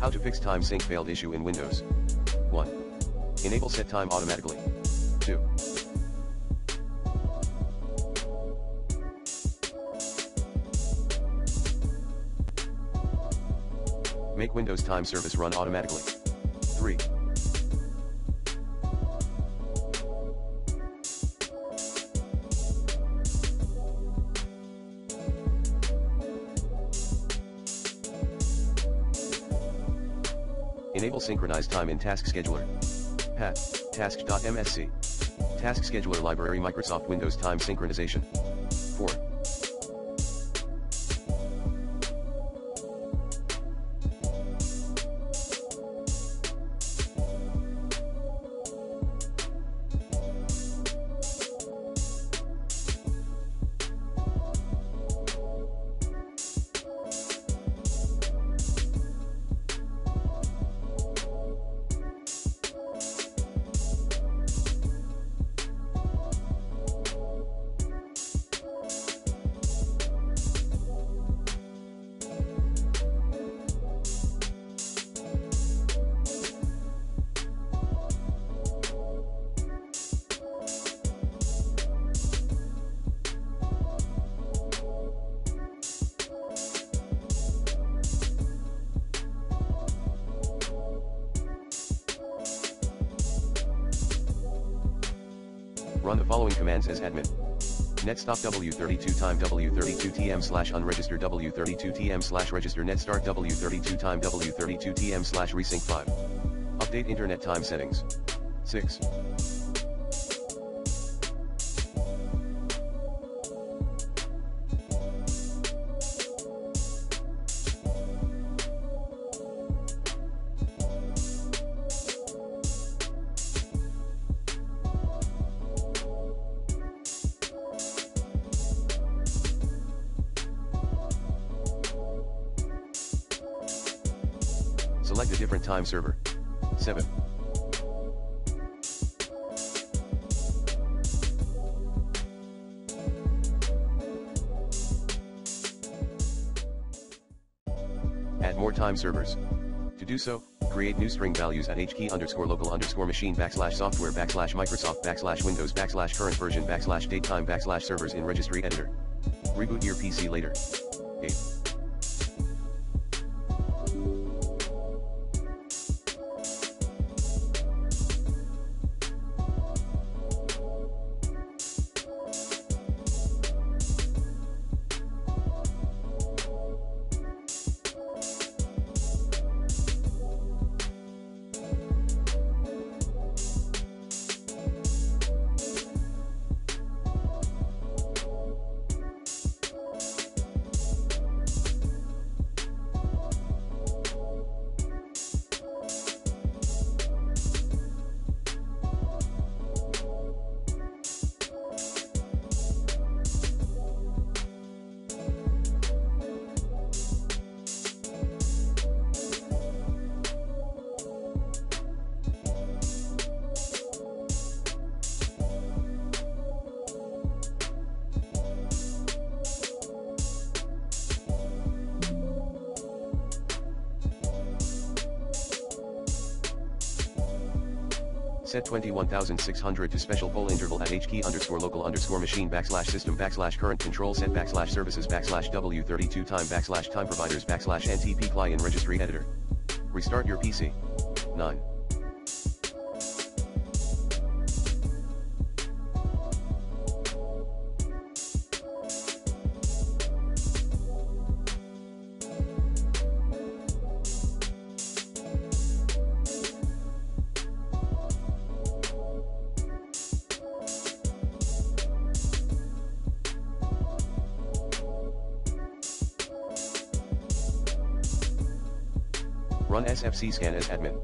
How to fix time sync failed issue in Windows. 1. Enable set time automatically. 2. Make Windows time service run automatically. 3. Enable synchronized time in Task Scheduler. Path, task.msc. Task Scheduler Library Microsoft Windows Time Synchronization. 4. Run the following commands as admin. netstop w32 time w32 tm unregister w32 tm register netstart w32 time w32 tm resync 5. Update internet time settings. 6. Select a different time server. 7. Add more time servers. To do so, create new string values at hkey_local_machine /software/Microsoft/Windows/current version/datetime/servers in registry editor. Reboot your PC later. 8. Set 21600 to special poll interval at hkey_local_machine /system/current control set /services /w32 time providers /ntp in registry editor. Restart your PC. 9. Run SFC scan as admin.